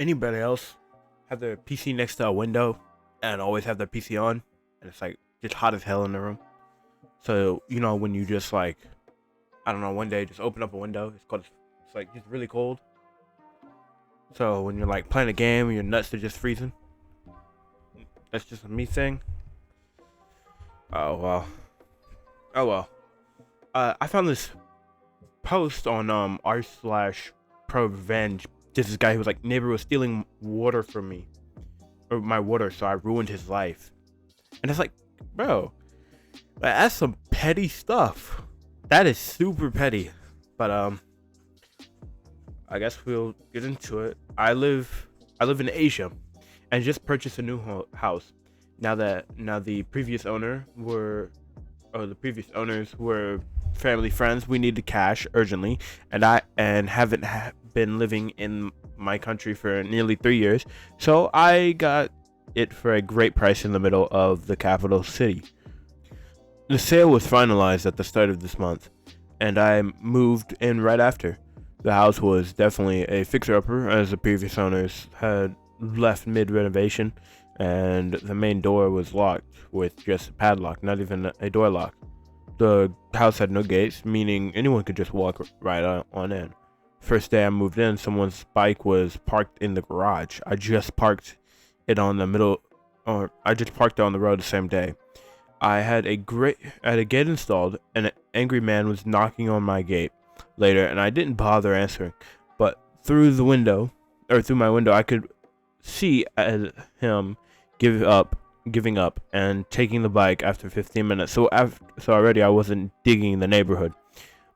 Anybody else have their PC next to a window and always have their PC on, and it's like just hot as hell in the room? So when you just like, I don't know, one day just open up a window, it's like just really cold. So when you're like playing a game and your nuts are just freezing, that's just a me thing. Oh well. Oh well. I found this post on r slash prorevenge. This guy who was like, neighbor was stealing water from me, or my water, so I ruined his life. And it's like, bro, that's some petty stuff. That is super petty. But I guess we'll get into it. I live in Asia, and just purchased a new house. Now the previous owners were family friends. We needed cash urgently, and I haven't been living in my country for nearly 3 years, so I got it for a great price in the middle of the capital city. The sale was finalized at the start of this month, and I moved in right after. The house was definitely a fixer-upper, as the previous owners had left mid-renovation, and the main door was locked with just a padlock, not even a door lock. The house had no gates, meaning anyone could just walk right on in. First day I moved in, someone's bike was parked in the garage. I just parked it on the road the same day. I had a gate installed, and an angry man was knocking on my gate later, and I didn't bother answering. But through my window, I could see him giving up and taking the bike after 15 minutes. So already I wasn't digging the neighborhood,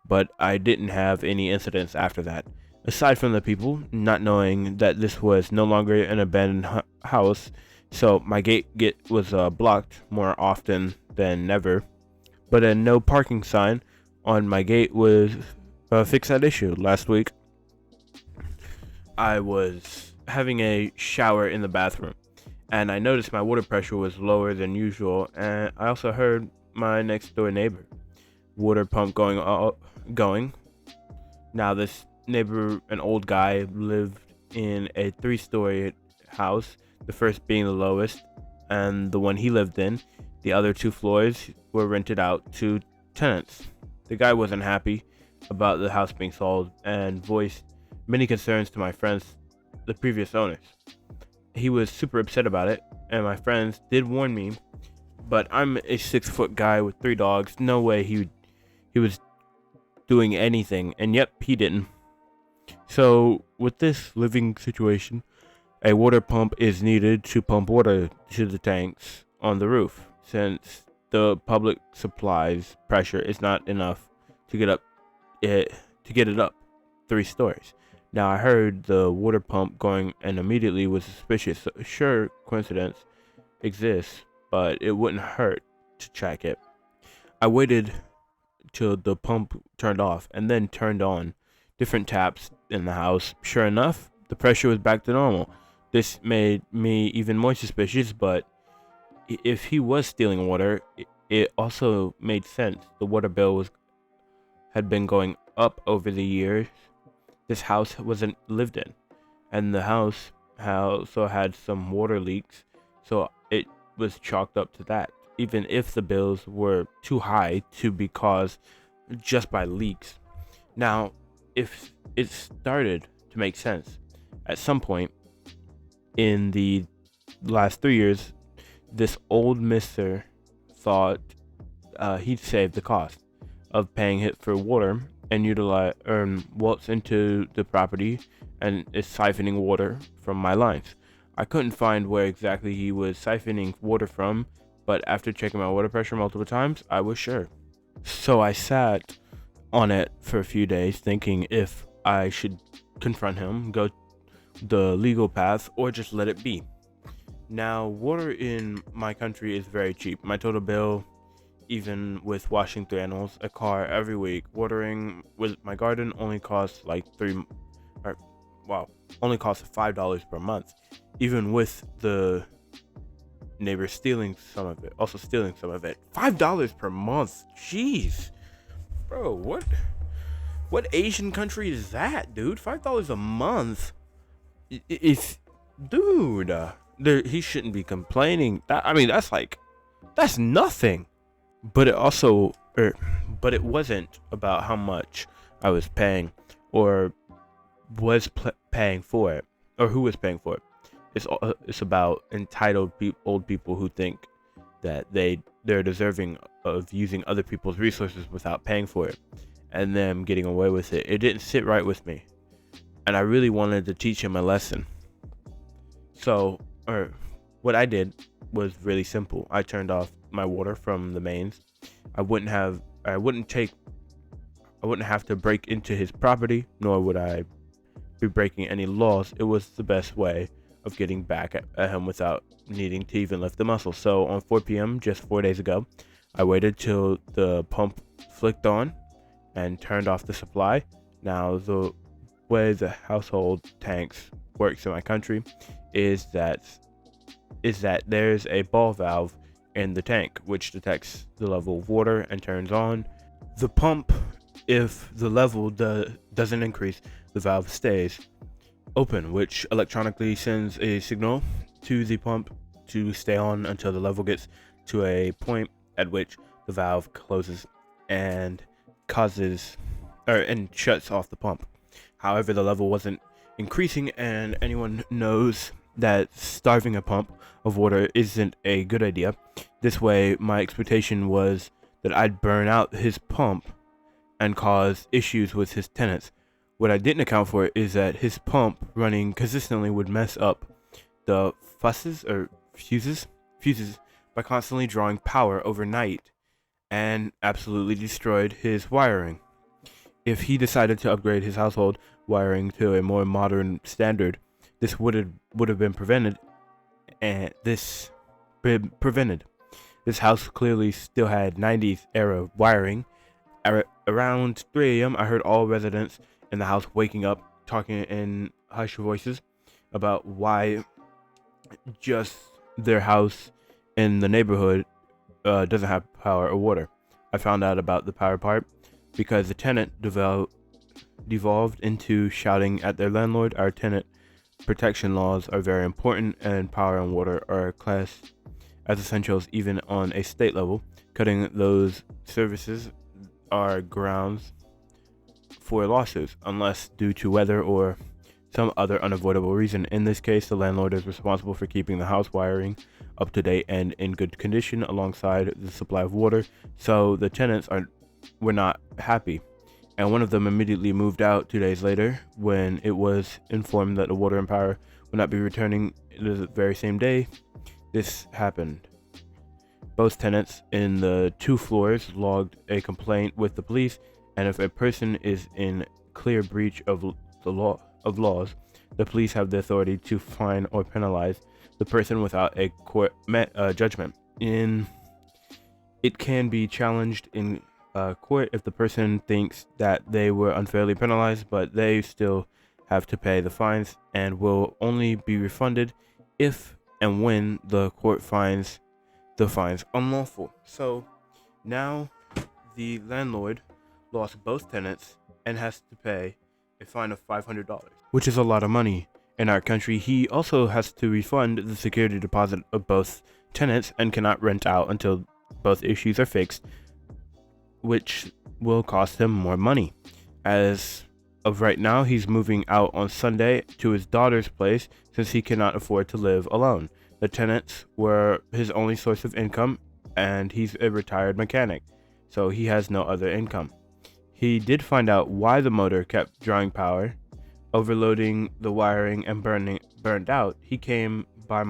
but I didn't have any incidents after that. Aside from the people not knowing that this was no longer an abandoned house, so my gate was blocked more often than never. But a no parking sign on my gate was fixed that issue. Last week, I was having a shower in the bathroom, and I noticed my water pressure was lower than usual, and I also heard my next door neighbor water pump going. Now this neighbor, an old guy, lived in a 3-story house, the first being the lowest, and the one he lived in, the other 2 floors were rented out to tenants. The guy wasn't happy about the house being sold and voiced many concerns to my friends, the previous owners. He was super upset about it, and my friends did warn me, but I'm a 6-foot guy with 3 dogs. No way he was doing anything, and yep, he didn't. So with this living situation, a water pump is needed to pump water to the tanks on the roof, since the public supplies pressure is not enough to get it up 3 stories. Now I heard the water pump going and immediately was suspicious. So sure, coincidence exists, but it wouldn't hurt to check it. I waited till the pump turned off and then turned on different taps in the house. Sure enough, the pressure was back to normal. This made me even more suspicious, but if he was stealing water, it also made sense. The water bill had been going up over the years. This house wasn't lived in, and the house also had some water leaks, so it was chalked up to that, even if the bills were too high to be caused just by leaks. Now, if it started to make sense at some point in the last 3 years, this old mister thought he'd save the cost of paying it for water and waltz into the property and is siphoning water from my lines. I couldn't find where exactly he was siphoning water from, but after checking my water pressure multiple times, I was sure. So I sat on it for a few days, thinking if I should confront him, go the legal path, or just let it be. Now, water in my country is very cheap. My total bill, even with washing 3 animals, a car every week, watering with my garden only costs only costs $5 per month, even with the neighbor stealing some of it. $5 per month. Jeez. Bro, what Asian country is that, dude? $5 a month. If dude, he shouldn't be complaining. I mean, that's nothing. But it also, but it wasn't about how much I was paying, or paying for it, or who was paying for it. It's about entitled old people who think that they're deserving of using other people's resources without paying for it, and them getting away with it. It didn't sit right with me, and I really wanted to teach him a lesson. So, or what I did was really simple. I turned off my water from the mains. I wouldn't have I wouldn't take I wouldn't have to break into his property, nor would I be breaking any laws. It was the best way of getting back at him without needing to even lift the muscle. So on 4 p.m., just 4 days ago, I waited till the pump flicked on and turned off the supply. Now, the way the household tanks works in my country is that there's a ball valve in the tank which detects the level of water and turns on the pump. If the level doesn't increase, the valve stays open, which electronically sends a signal to the pump to stay on until the level gets to a point at which the valve closes and shuts off the pump. However, the level wasn't increasing, and anyone knows that starving a pump of water isn't a good idea. This way, my expectation was that I'd burn out his pump and cause issues with his tenants. What I didn't account for is that his pump running consistently would mess up the fuses by constantly drawing power overnight, and absolutely destroyed his wiring. If he decided to upgrade his household wiring to a more modern standard, this would have been prevented, and this been prevented. This house clearly still had 90s era wiring. Around 3 a.m., I heard all residents in the house waking up, talking in hushed voices about why just their house in the neighborhood doesn't have power or water. I found out about the power part because the tenant devolved into shouting at their landlord. Our tenant protection laws are very important, and power and water are classed as essentials even on a state level. Cutting those services are grounds for lawsuits unless due to weather or some other unavoidable reason. In this case, the landlord is responsible for keeping the house wiring up to date and in good condition alongside the supply of water, so the tenants were not happy, and one of them immediately moved out 2 days later when it was informed that the water and power would not be returning the very same day this happened. Both tenants in the 2 floors logged a complaint with the police, and if a person is in clear breach of the laws, the police have the authority to fine or penalize the person without a court judgment. It can be challenged in court if the person thinks that they were unfairly penalized, but they still have to pay the fines and will only be refunded if and when the court finds the fines unlawful. So now the landlord lost both tenants and has to pay a fine of $500, which is a lot of money in our country. He also has to refund the security deposit of both tenants and cannot rent out until both issues are fixed, which will cost him more money. As of right now, he's moving out on Sunday to his daughter's place since he cannot afford to live alone. The tenants were his only source of income, and he's a retired mechanic, so he has no other income. He did find out why the motor kept drawing power, overloading the wiring and burned out. He came by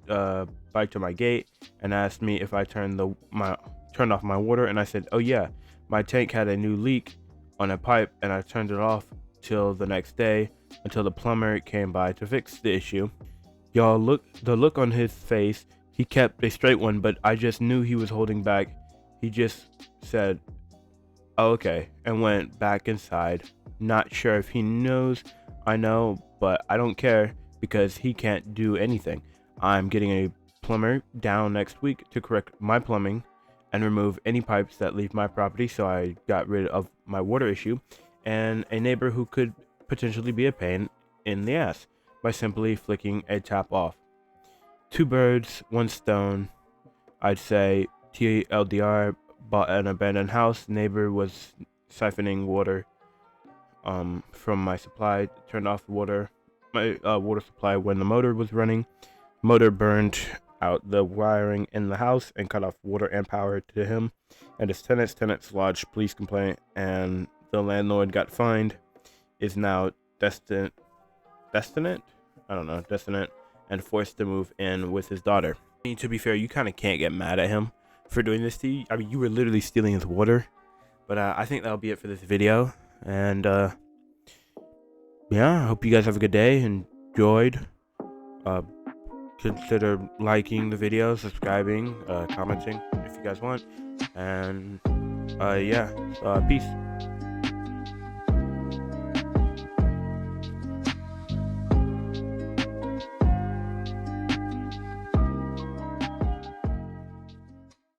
to my gate and asked me if I turned off my water, and I said, "Oh yeah, my tank had a new leak on a pipe, and I turned it off till the next day until the plumber came by to fix the issue." Y'all, the look on his face, he kept a straight one, but I just knew he was holding back. He just said, "Oh, okay," and went back inside. Not sure if he knows I know, but I don't care because he can't do anything. I'm getting a plumber down next week to correct my plumbing and remove any pipes that leave my property, so I got rid of my water issue and a neighbor who could potentially be a pain in the ass. by simply flicking a tap off. Two birds, one stone, I'd say. TLDR, bought an abandoned house. Neighbor was siphoning water from my supply. Turned off my water supply when the motor was running. Motor burned out the wiring in the house and cut off water and power to him and his tenants. Tenants lodged police complaint, and the landlord got fined. Is now destined, and forced to move in with his daughter. To be fair, you kind of can't get mad at him for doing this to you. I mean, you were literally stealing his water. But I think that'll be it for this video. And yeah, I hope you guys have a good day. Enjoyed. Consider liking the video, subscribing, commenting if you guys want. And yeah, peace.